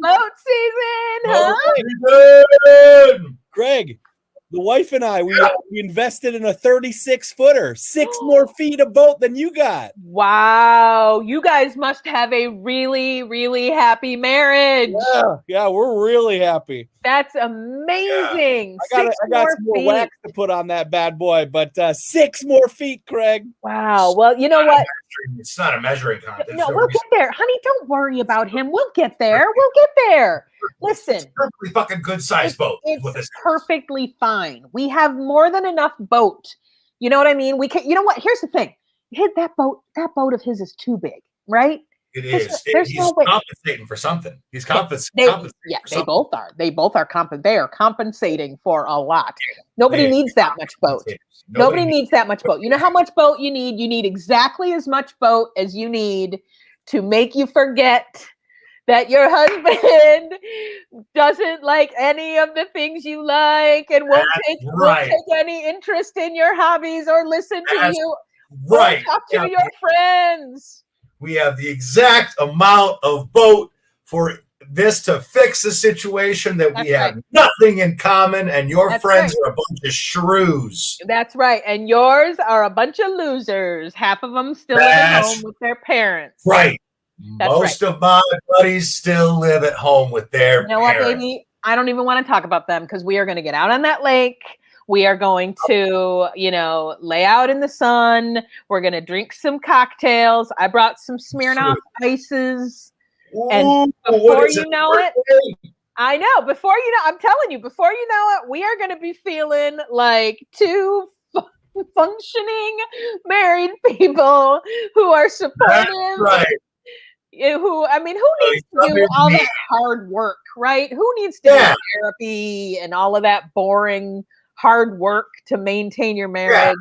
Boat season. Greg, the wife and I, we invested in a 36-footer, 6 more feet of boat than you got. Wow. You guys must have a really, really happy marriage. Yeah, we're really happy. That's amazing. I got some more wax to put on that bad boy, but 6 more feet, Craig. Wow. Well, you know what? It's not a measuring contest. No, we'll get there. Honey, don't worry about him. We'll get there. We'll get there. Listen. It's a perfectly fucking good-sized boat. It's perfectly fine. We have more than enough boat. You know what I mean? We can. You know what? Here's the thing. That boat of his is too big, right? It is. He's compensating for something. He's compensating. Yeah, they both are. They are compensating for a lot. Nobody needs that much boat. Nobody needs that much boat. You know how much boat you need? You need exactly as much boat as you need to make you forget that your husband doesn't like any of the things you like and won't take any interest in your hobbies or listen to you or talk to your friends. We have the exact amount of boat for this to fix the situation that we have nothing in common, and your friends are a bunch of shrews. That's right. And yours are a bunch of losers. Half of them still live at home with their parents. Right. Most of my buddies still live at home with their parents. You know what, baby? I don't even want to talk about them because we are going to get out on that lake. We are going to, lay out in the sun. We're going to drink some cocktails. I brought some Smirnoff ices. Ooh, and before you know it, I know, before you know, I'm telling you, before you know it, we are going to be feeling like two functioning married people who are supportive. That's right. Who needs to do all that hard work, right? Who needs to do therapy and all of that boring hard work to maintain your marriage?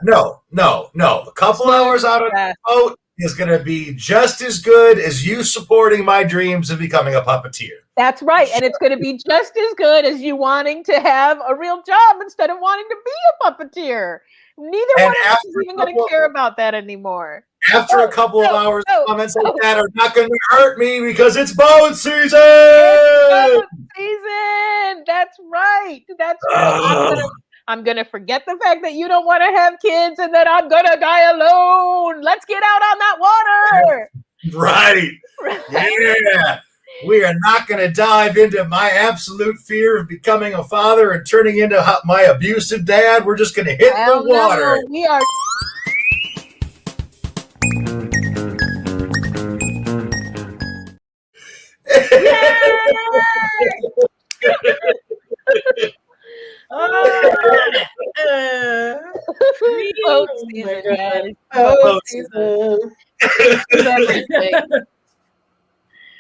No. A couple hours out of the boat is going to be just as good as you supporting my dreams of becoming a puppeteer. That's right. And it's going to be just as good as you wanting to have a real job instead of wanting to be a puppeteer. Neither one of us is even going to care about that anymore. After a couple of hours, comments like that are not going to hurt me because it's boat season. It's boat season. That's right. That's right. I'm gonna forget the fact that you don't want to have kids and that I'm gonna die alone. Let's get out on that water. Right. Yeah. We are not going to dive into my absolute fear of becoming a father and turning into my abusive dad. We're just going to hit the water. No, we are. Boat season, guys. Boat season.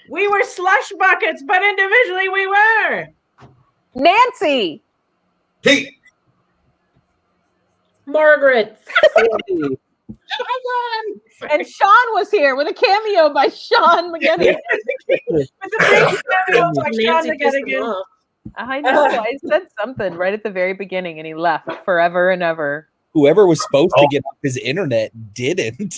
We were slush buckets, but individually we were Nancy, Pete, Margaret, and Sean was here with a cameo by Sean McGinnis. With a big cameo by Sean McGinnis. I know. I said something right at the very beginning, and he left forever and ever. Whoever was supposed to get off his internet didn't.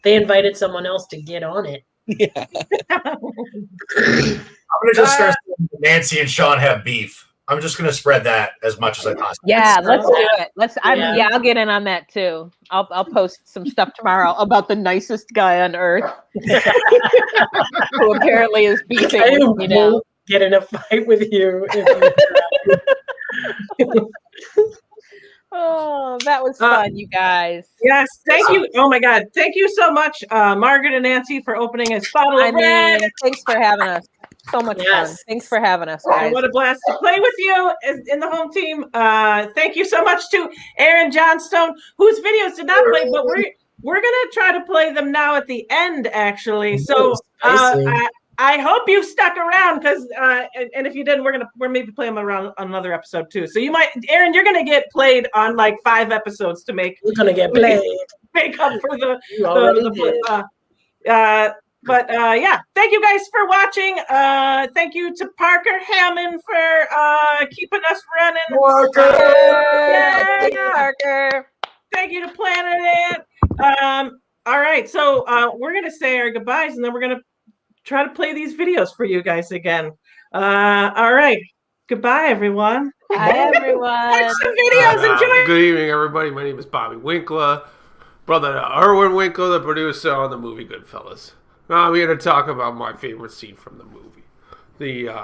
They invited someone else to get on it. Yeah. I'm gonna just start saying Nancy and Sean have beef. I'm just gonna spread that as much as I possibly. Yeah, let's do it. I'll get in on that too. I'll post some stuff tomorrow about the nicest guy on earth, who apparently is beefing with me now. Get in a fight with you. Oh, that was fun, you guys. Yes, thank you. Oh my God, thank you so much, Margaret and Nancy, for opening this bottle of red. Thanks for having us. So much fun. Thanks for having us, guys. What a blast to play with you in the home team. Thank you so much to Aaron Johnstone, whose videos did not play, but we're gonna try to play them now at the end, actually. So I hope you stuck around because, and if you didn't, we're maybe playing them around on another episode too. So you might, Aaron, you're gonna get played on like 5 episodes to make. You're gonna get played. Make up for yeah, thank you guys for watching. Thank you to Parker Hammond for keeping us running. Parker. Thank you to Planet Ant. All right, so we're gonna say our goodbyes, and then we're gonna try to play these videos for you guys again. All right. Goodbye, everyone. Bye, everyone. Watch some videos. Enjoy. Good evening, everybody. My name is Bobby Winkler, brother to Erwin Winkler, the producer on the movie Goodfellas. Now I'm here to talk about my favorite scene from the movie. The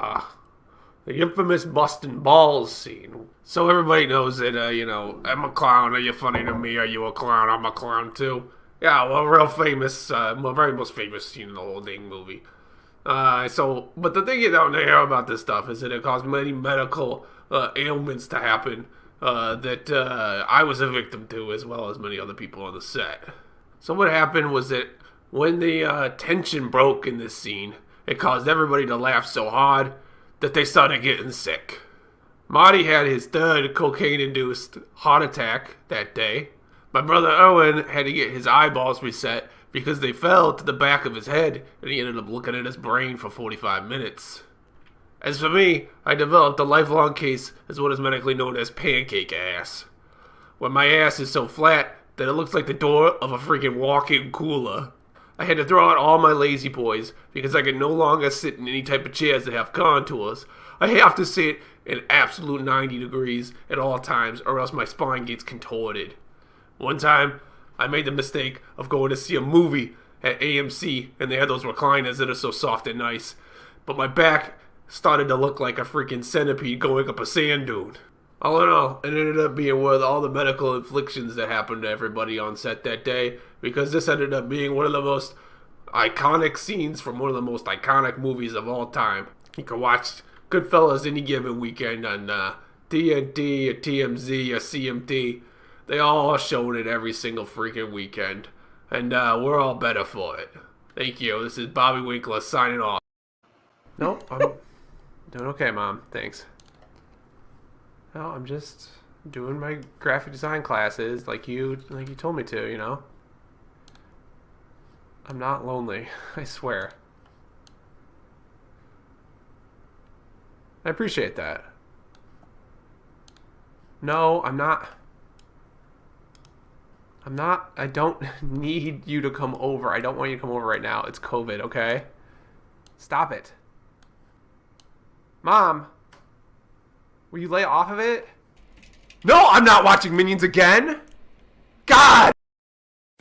the infamous busting balls scene. So everybody knows that, I'm a clown. Are you funny to me? Are you a clown? I'm a clown too. Yeah, well, real famous, very most famous scene in the whole dang movie. But the thing you don't hear about this stuff is that it caused many medical ailments to happen that I was a victim to, as well as many other people on the set. So what happened was that when the tension broke in this scene, it caused everybody to laugh so hard that they started getting sick. Marty had his third cocaine-induced heart attack that day. My brother Owen had to get his eyeballs reset because they fell to the back of his head, and he ended up looking at his brain for 45 minutes. As for me, I developed a lifelong case as what is medically known as pancake ass, where my ass is so flat that it looks like the door of a freaking walk-in cooler. I had to throw out all my lazy boys because I could no longer sit in any type of chairs that have contours. I have to sit in absolute 90 degrees at all times, or else my spine gets contorted. One time, I made the mistake of going to see a movie at AMC, and they had those recliners that are so soft and nice. But my back started to look like a freaking centipede going up a sand dune. All in all, it ended up being worth all the medical afflictions that happened to everybody on set that day, because this ended up being one of the most iconic scenes from one of the most iconic movies of all time. You can watch Goodfellas any given weekend on TNT or TMZ or CMT. They all showing it every single freaking weekend. And we're all better for it. Thank you. This is Bobby Winkler signing off. Nope, I'm doing okay, Mom. Thanks. No, I'm just doing my graphic design classes like you told me to, you know? I'm not lonely, I swear. I appreciate that. No, I'm not. I don't need you to come over. I don't want you to come over right now. It's COVID, okay? Stop it. Mom, will you lay off of it? No, I'm not watching Minions again. God!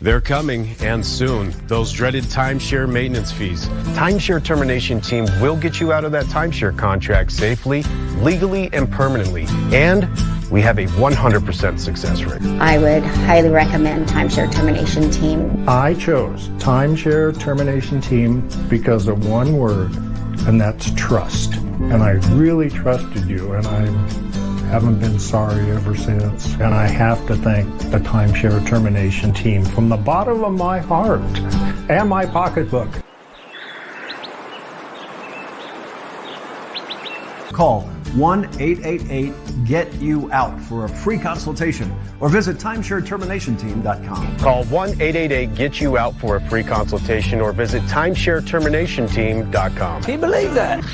They're coming, and soon. Those dreaded timeshare maintenance fees. Timeshare Termination Team will get you out of that timeshare contract safely, legally, and permanently. And we have a 100% success rate. I would highly recommend Timeshare Termination Team. I chose Timeshare Termination Team because of one word, and that's trust. And I really trusted you, and I haven't been sorry ever since. And I have to thank the Timeshare Termination Team from the bottom of my heart and my pocketbook. Call 1-888-GET-YOU-OUT for a free consultation or visit timeshareterminationteam.com. Call 1-888-GET-YOU-OUT for a free consultation or visit timeshareterminationteam.com. Can you believe that?